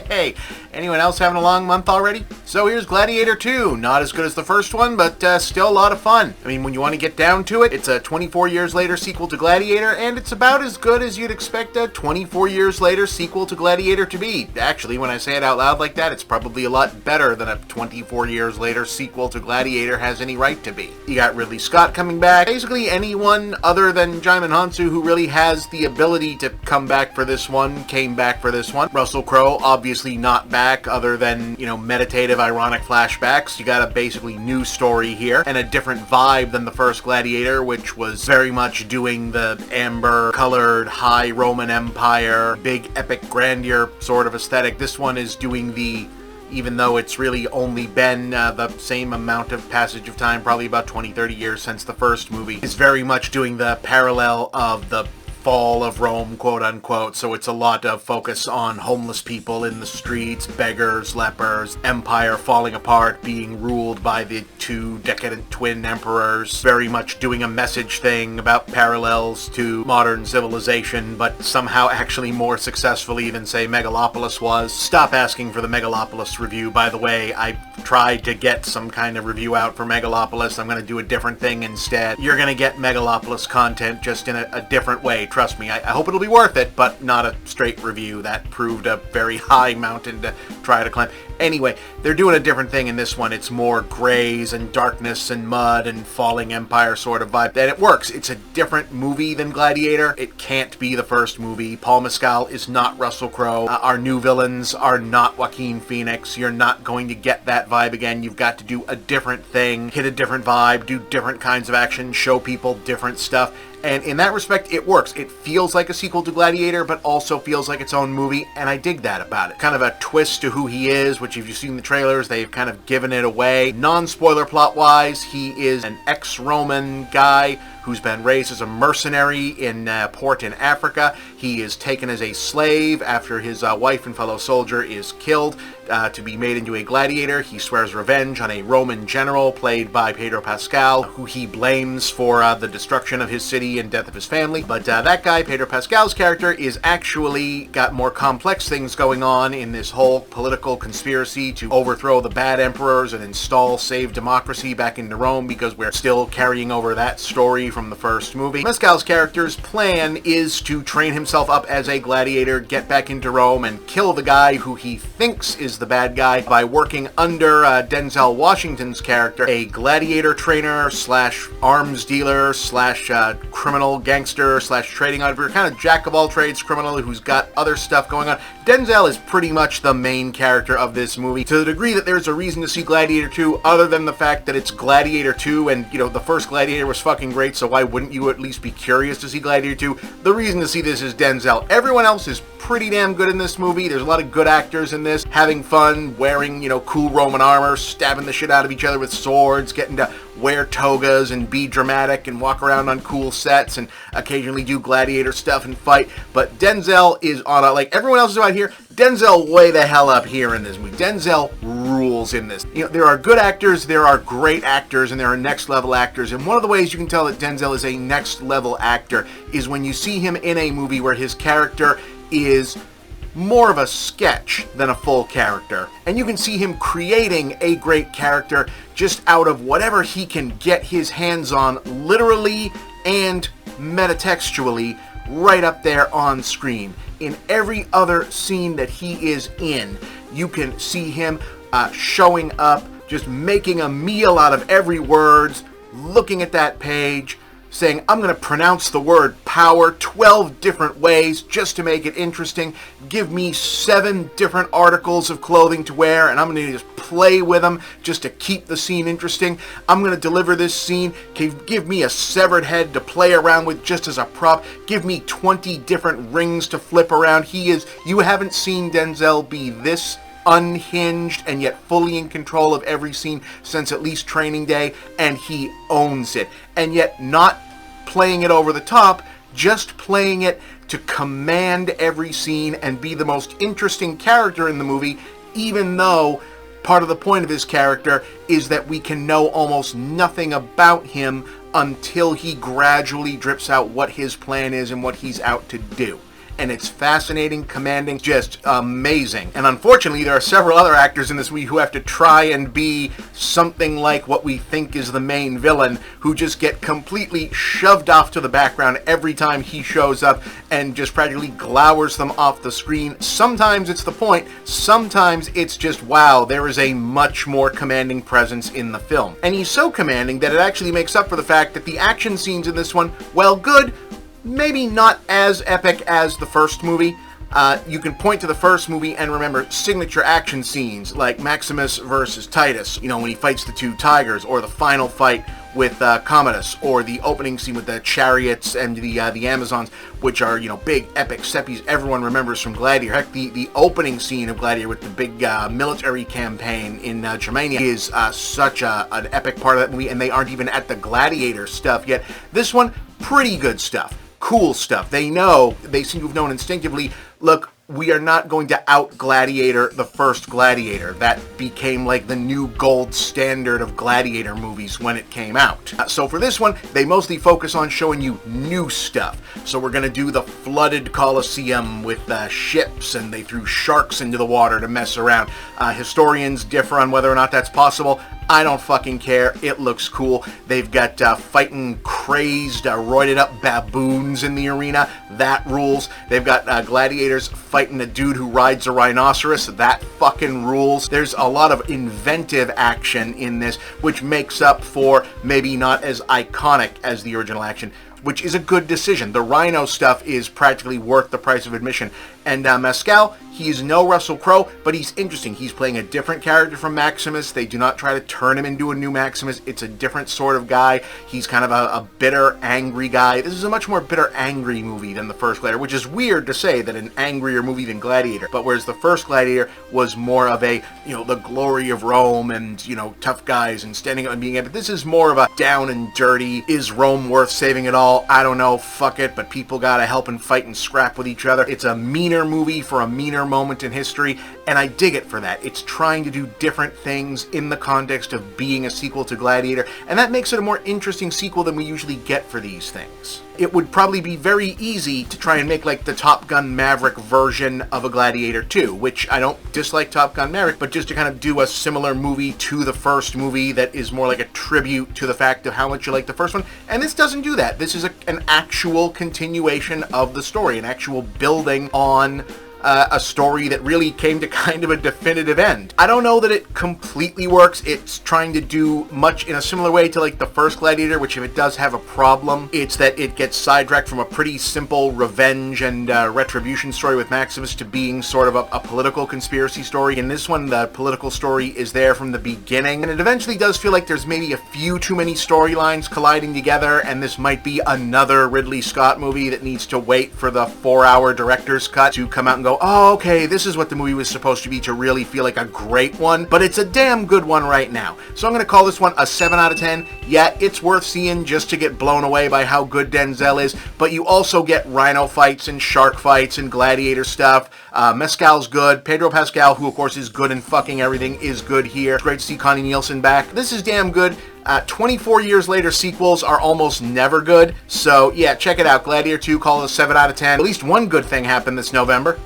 Hey, anyone else having a long month already? So here's Gladiator II. Not as good as the first one, but still a lot of fun. I mean, when you want to get down to it, it's a 24 years later sequel to Gladiator, and it's about as good as you'd expect a 24 years later sequel to Gladiator to be. Actually, when I say it out loud like that, it's probably a lot better than a 24 years later sequel to Gladiator has any right to be. You got Ridley Scott coming back. Basically, anyone other than Chipman who really has the ability to come back for this one came back for this one. Russell Crowe, obviously not back other than, meditative, ironic flashbacks. You got a basically new story here and a different vibe than the first Gladiator, which was very much doing the amber-colored high Roman Empire, big epic grandeur sort of aesthetic. This one is doing the, even though it's really only been the same amount of passage of time, probably about 20-30 years since the first movie, is very much doing the parallel of the fall of Rome, quote-unquote, so it's a lot of focus on homeless people in the streets, beggars, lepers, empire falling apart, being ruled by the two decadent twin emperors, very much doing a message thing about parallels to modern civilization, but somehow actually more successfully than, say, Megalopolis was. Stop asking for the Megalopolis review, by the way. I tried to get some kind of review out for Megalopolis. I'm going to do a different thing instead. You're going to get Megalopolis content just in a different way. Trust me, I hope it'll be worth it, but not a straight review. That proved a very high mountain to try to climb. Anyway, they're doing a different thing in this one. It's more grays and darkness and mud and falling empire sort of vibe. And it works. It's a different movie than Gladiator. It can't be the first movie. Paul Mescal is not Russell Crowe. Our new villains are not Joaquin Phoenix. You're not going to get that vibe again. You've got to do a different thing, hit a different vibe, do different kinds of action, show people different stuff. And in that respect, it works. It feels like a sequel to Gladiator, but also feels like its own movie, and I dig that about it. Kind of a twist to who he is, which if you've seen the trailers, they've kind of given it away. Non-spoiler plot-wise, he is an ex-Roman guy who's been raised as a mercenary in a port in Africa. He is taken as a slave after his wife and fellow soldier is killed to be made into a gladiator. He swears revenge on a Roman general played by Pedro Pascal, who he blames for the destruction of his city and death of his family. But that guy, Pedro Pascal's character, is actually got more complex things going on in this whole political conspiracy to overthrow the bad emperors and install saved democracy back into Rome, because we're still carrying over that story from the first movie. Mescal's character's plan is to train himself up as a gladiator, get back into Rome, and kill the guy who he thinks is the bad guy by working under Denzel Washington's character, a gladiator trainer slash arms dealer slash criminal gangster slash trading operator, kind of jack of all trades criminal who's got other stuff going on. Denzel is pretty much the main character of this movie, to the degree that there's a reason to see Gladiator 2, other than the fact that it's Gladiator 2, and, the first Gladiator was fucking great, so why wouldn't you at least be curious to see Gladiator 2? The reason to see this is Denzel. Everyone else is pretty damn good in this movie. There's a lot of good actors in this, having fun, wearing, cool Roman armor, stabbing the shit out of each other with swords, getting to wear togas and be dramatic and walk around on cool sets and occasionally do gladiator stuff and fight. But Denzel is on a, like everyone else is out here, Denzel way the hell up here in this movie. Denzel rules in this. There are good actors, there are great actors, and there are next level actors. And one of the ways you can tell that Denzel is a next level actor is when you see him in a movie where his character is more of a sketch than a full character. And you can see him creating a great character just out of whatever he can get his hands on, literally and metatextually, right up there on screen. In every other scene that he is in, you can see him showing up, just making a meal out of every word, looking at that page, saying, I'm going to pronounce the word power 12 different ways just to make it interesting. Give me 7 different articles of clothing to wear, and I'm going to just play with them just to keep the scene interesting. I'm going to deliver this scene. Give me a severed head to play around with just as a prop. Give me 20 different rings to flip around. You haven't seen Denzel be this unhinged and yet fully in control of every scene since at least Training Day, and he owns it. And yet not playing it over the top, just playing it to command every scene and be the most interesting character in the movie, even though part of the point of his character is that we can know almost nothing about him until he gradually drips out what his plan is and what he's out to do. and it's fascinating, commanding, just amazing. And unfortunately, there are several other actors in this movie who have to try and be something like what we think is the main villain, who just get completely shoved off to the background every time he shows up and just practically glowers them off the screen. Sometimes it's the point, sometimes it's just, wow, there is a much more commanding presence in the film. And he's so commanding that it actually makes up for the fact that the action scenes in this one, well, good, maybe not as epic as the first movie. You can point to the first movie and remember signature action scenes like Maximus versus Titus, you know, when he fights the two tigers, or the final fight with Commodus, or the opening scene with the chariots and the Amazons, which are, you know, big epic set pieces everyone remembers from Gladiator. Heck, the opening scene of Gladiator with the big military campaign in Germania is such an epic part of that movie, and they aren't even at the Gladiator stuff yet. This one, pretty good stuff. Cool stuff. They seem to have known instinctively, look, we are not going to out-Gladiator the first Gladiator. That became like the new gold standard of Gladiator movies when it came out. So for this one, they mostly focus on showing you new stuff. So we're going to do the flooded colosseum with ships, and they threw sharks into the water to mess around. Historians differ on whether or not that's possible. I don't fucking care. It looks cool. They've got fighting crazed, roided up baboons in the arena. That rules. They've got gladiators fighting a dude who rides a rhinoceros. That fucking rules. There's a lot of inventive action in this, which makes up for maybe not as iconic as the original action, which is a good decision. The rhino stuff is practically worth the price of admission. And Mescal, he's no Russell Crowe, but he's interesting. He's playing a different character from Maximus. They do not try to turn him into a new Maximus. It's a different sort of guy. He's kind of a bitter, angry guy. This is a much more bitter, angry movie than the first Gladiator, which is weird to say that an angrier movie than Gladiator. But whereas the first Gladiator was more of a, you know, the glory of Rome and, you know, tough guys and standing up and being epic. This is more of a down and dirty, is Rome worth saving at all? I don't know, fuck it, but people gotta help and fight and scrap with each other. It's a meaner movie for a meaner moment in history, and I dig it for that. It's trying to do different things in the context of being a sequel to Gladiator, and that makes it a more interesting sequel than we usually get for these things. It would probably be very easy to try and make like the Top Gun Maverick version of a Gladiator 2, which I don't dislike Top Gun Maverick, but just to kind of do a similar movie to the first movie that is more like a tribute to the fact of how much you like the first one. And this doesn't do that. This is an actual continuation of the story, an actual building on a story that really came to kind of a definitive end. I don't know that it completely works. It's trying to do much in a similar way to like the first Gladiator, which if it does have a problem, it's that it gets sidetracked from a pretty simple revenge and retribution story with Maximus to being sort of a political conspiracy story. In this one, the political story is there from the beginning, and it eventually does feel like there's maybe a few too many storylines colliding together, and this might be another Ridley Scott movie that needs to wait for the 4-hour director's cut to come out and go, oh, okay, this is what the movie was supposed to be to really feel like a great one, but it's a damn good one right now. So I'm going to call this one a 7 out of 10. Yeah, it's worth seeing just to get blown away by how good Denzel is, but you also get rhino fights and shark fights and gladiator stuff. Mescal's good. Pedro Pascal, who of course is good in fucking everything, is good here. It's great to see Connie Nielsen back. This is damn good. 24 years later, sequels are almost never good. So yeah, check it out. Gladiator 2, call it a 7 out of 10. At least one good thing happened this November.